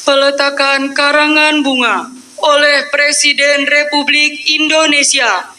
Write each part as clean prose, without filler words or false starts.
Peletakan karangan bunga oleh Presiden Republik Indonesia.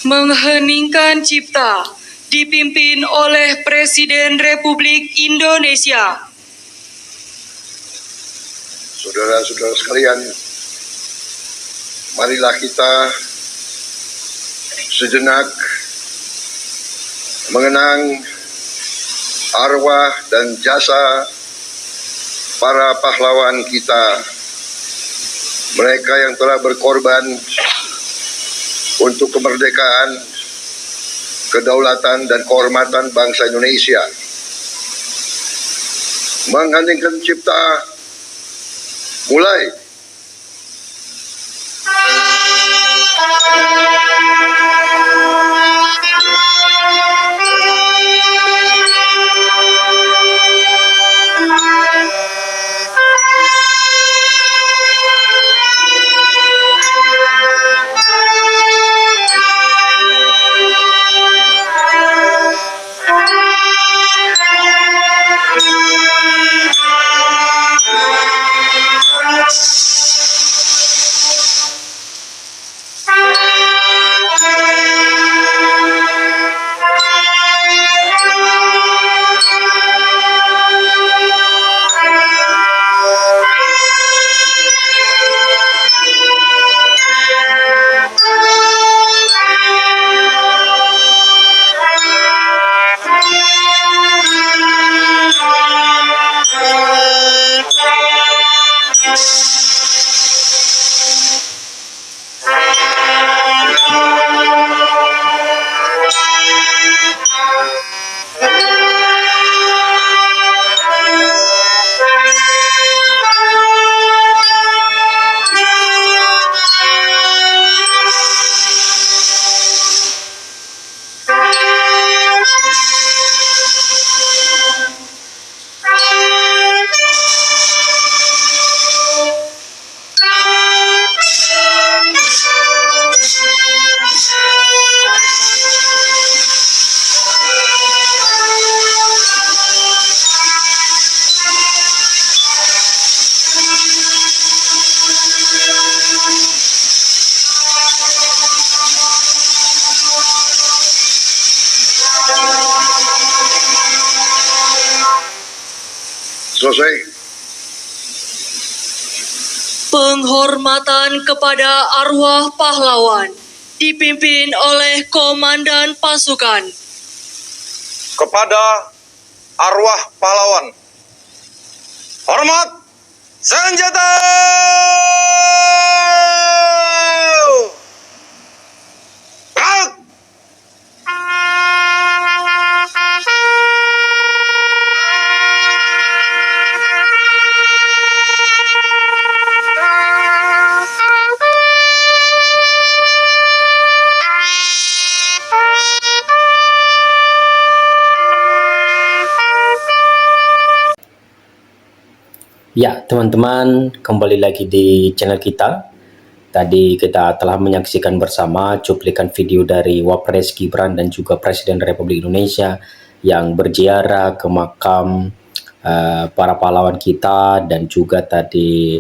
Mengheningkan cipta dipimpin oleh Presiden Republik Indonesia. Saudara-saudara sekalian, marilah kita sejenak mengenang arwah dan jasa para pahlawan kita, mereka yang telah berkorban untuk kemerdekaan, kedaulatan, dan kehormatan bangsa Indonesia. Mengheningkan cipta, mulai. Selesai. Penghormatan kepada arwah pahlawan dipimpin oleh Komandan Pasukan. Kepada arwah pahlawan, hormat senjata! Gerak! Ya, teman-teman, kembali lagi di channel kita. Tadi kita telah menyaksikan bersama cuplikan video dari Wapres Gibran dan juga Presiden Republik Indonesia yang berziarah ke makam para pahlawan kita, dan juga tadi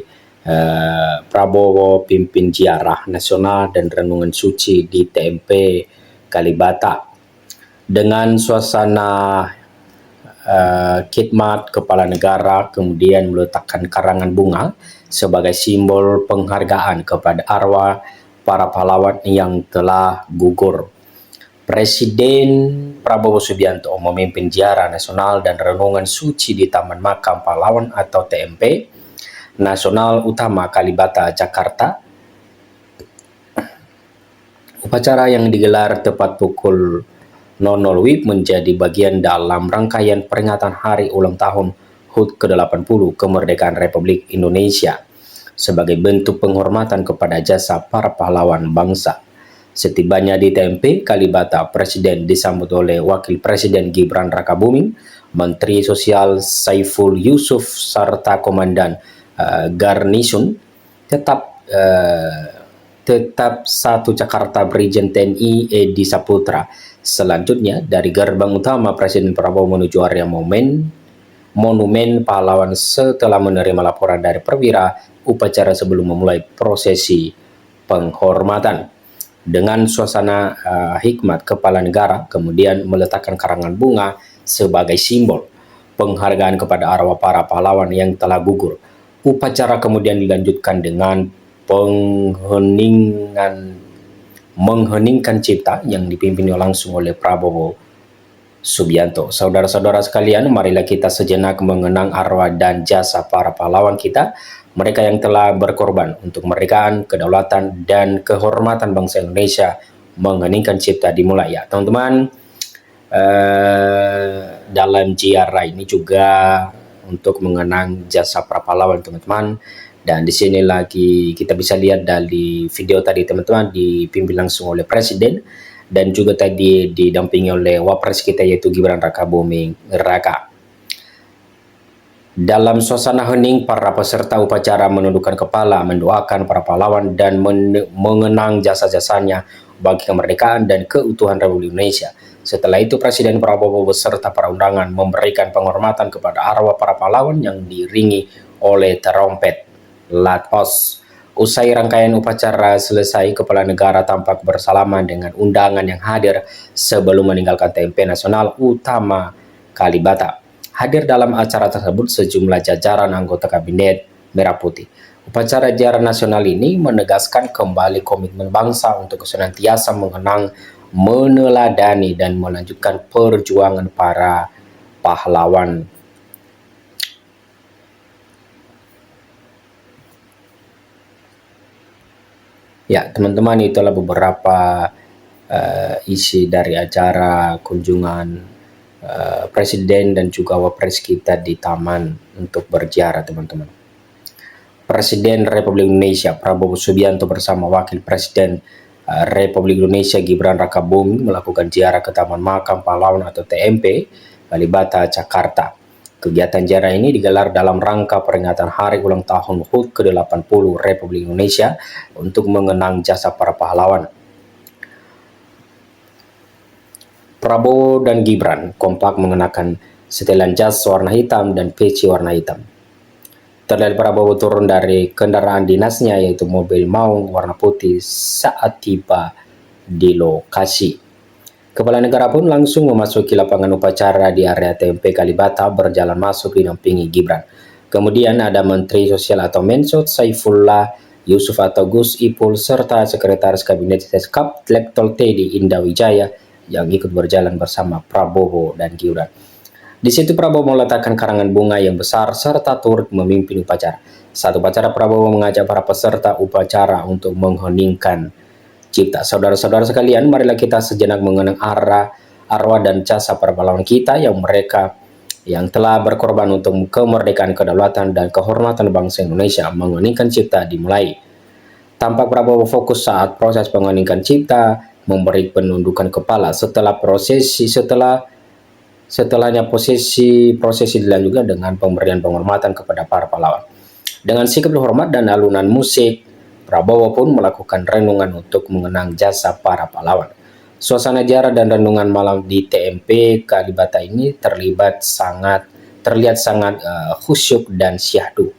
Prabowo pimpin ziarah nasional dan renungan suci di TMP Kalibata dengan suasana khidmat kepala negara, kemudian meletakkan karangan bunga sebagai simbol penghargaan kepada arwah para pahlawan yang telah gugur. Presiden Prabowo Subianto memimpin ziarah nasional dan renungan suci di Taman Makam Pahlawan atau TMP Nasional Utama Kalibata, Jakarta. Upacara yang digelar tepat pukul 00 WIB menjadi bagian dalam rangkaian peringatan hari ulang tahun HUT ke-80 kemerdekaan Republik Indonesia sebagai bentuk penghormatan kepada jasa para pahlawan bangsa. Setibanya di TMP Kalibata, Presiden disambut oleh Wakil Presiden Gibran Rakabuming, Menteri Sosial Saiful Yusuf, serta Komandan Garnison tetap 1 Jakarta Brigjen TNI Edi Saputra. Selanjutnya dari gerbang utama Presiden Prabowo menuju area Monumen Pahlawan setelah menerima laporan dari perwira upacara sebelum memulai prosesi penghormatan. Dengan suasana hikmat kepala negara kemudian meletakkan karangan bunga sebagai simbol penghargaan kepada arwah para pahlawan yang telah gugur. Upacara kemudian dilanjutkan dengan mengheningkan cipta yang dipimpin langsung oleh Prabowo Subianto. Saudara-saudara sekalian, marilah kita sejenak mengenang arwah dan jasa para pahlawan kita, mereka yang telah berkorban untuk kemerdekaan, kedaulatan, dan kehormatan bangsa Indonesia. Mengheningkan cipta dimulai ya teman-teman. Dalam ziarah ini juga untuk mengenang jasa para pahlawan teman-teman. Dan di sini lagi kita bisa lihat dari video tadi teman-teman dipimpin langsung oleh Presiden dan juga tadi didampingi oleh Wapres kita yaitu Gibran Rakabuming Raka. Dalam suasana hening, para peserta upacara menundukkan kepala, mendoakan para pahlawan dan mengenang jasa-jasanya bagi kemerdekaan dan keutuhan Republik Indonesia. Setelah itu Presiden Prabowo beserta para undangan memberikan penghormatan kepada arwah para pahlawan yang diiringi oleh trompet Latos. Usai rangkaian upacara selesai, kepala negara tampak bersalaman dengan undangan yang hadir sebelum meninggalkan TMP Nasional Utama Kalibata. Hadir dalam acara tersebut sejumlah jajaran anggota Kabinet Merah Putih. Upacara ziarah nasional ini menegaskan kembali komitmen bangsa untuk senantiasa mengenang, meneladani, dan melanjutkan perjuangan para pahlawan. Ya, teman-teman, itulah beberapa isi dari acara kunjungan Presiden dan juga Wapres kita di taman untuk berziarah, teman-teman. Presiden Republik Indonesia Prabowo Subianto bersama Wakil Presiden Republik Indonesia Gibran Rakabuming melakukan ziarah ke Taman Makam Pahlawan atau TMP Kalibata, Jakarta. Kegiatan ziarah ini digelar dalam rangka peringatan Hari Ulang Tahun HUT ke-80 Republik Indonesia untuk mengenang jasa para pahlawan. Prabowo dan Gibran kompak mengenakan setelan jas warna hitam dan peci warna hitam. Terlihat Prabowo turun dari kendaraan dinasnya yaitu mobil maung warna putih saat tiba di lokasi. Kepala negara pun langsung memasuki lapangan upacara di area TMP Kalibata berjalan masuk didampingi Gibran. Kemudian ada Menteri Sosial atau Mensot Saifullah Yusuf atau Gus Ipul serta Sekretaris Kabinet Seskap Letkol Teddy Indawijaya yang ikut berjalan bersama Prabowo dan Gibran. Di situ Prabowo meletakkan karangan bunga yang besar serta turut memimpin upacara. Saat upacara, Prabowo mengajak para peserta upacara untuk mengheningkan cipta. Saudara-saudara sekalian, marilah kita sejenak mengenang arwah dan jasa para pahlawan kita yang telah berkorban untuk kemerdekaan, kedaulatan, dan kehormatan bangsa Indonesia. Mengheningkan cipta dimulai. Tampak Prabowo fokus saat proses mengheningkan cipta, memberi penundukan kepala. Setelahnya prosesi dilanjutkan dengan pemberian penghormatan kepada para pahlawan. Dengan sikap hormat dan alunan musik, Prabowo pun melakukan renungan untuk mengenang jasa para pahlawan. Suasana ziarah dan renungan malam di TMP Kalibata ini terlihat sangat khusyuk dan syahdu.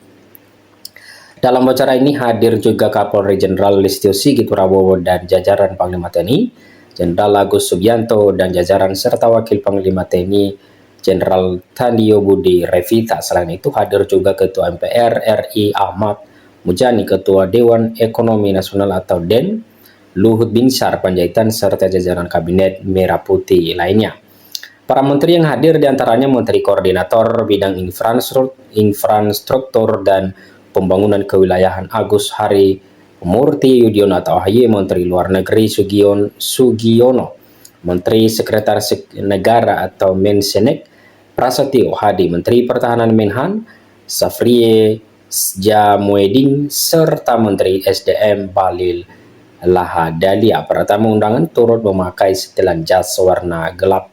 Dalam acara ini hadir juga Kapolri Jenderal Listio Sigit Prabowo dan jajaran Panglima TNI, Jenderal Agus Subianto dan jajaran serta Wakil Panglima TNI Jenderal Tandio Budi Revita. Selain itu hadir juga Ketua MPR RI Ahmad Mujani, Ketua Dewan Ekonomi Nasional atau DEN, Luhut Binsar Panjaitan, serta jajaran Kabinet Merah Putih lainnya. Para menteri yang hadir diantaranya Menteri Koordinator Bidang Infrastruktur dan Pembangunan Kewilayahan Agus Hari Murti Yudhoyono atau AHY, Menteri Luar Negeri Sugiono, Menteri Sekretaris Negara atau Mensenek Prasetyo Hadi, Menteri Pertahanan Menhan Safrie Jamuedin, serta Menteri SDM Balil Lahadalia. Para tamu undangan turut memakai setelan jas warna gelap.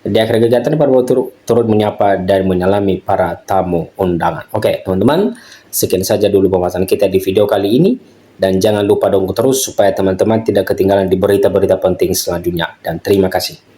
Di akhir kegiatan, Prabowo turut menyapa dan menyalami para tamu undangan. Oke, teman-teman, sekian saja dulu pembahasan kita di video kali ini. Dan jangan lupa dukung terus supaya teman-teman tidak ketinggalan di berita-berita penting selanjutnya. Dan terima kasih.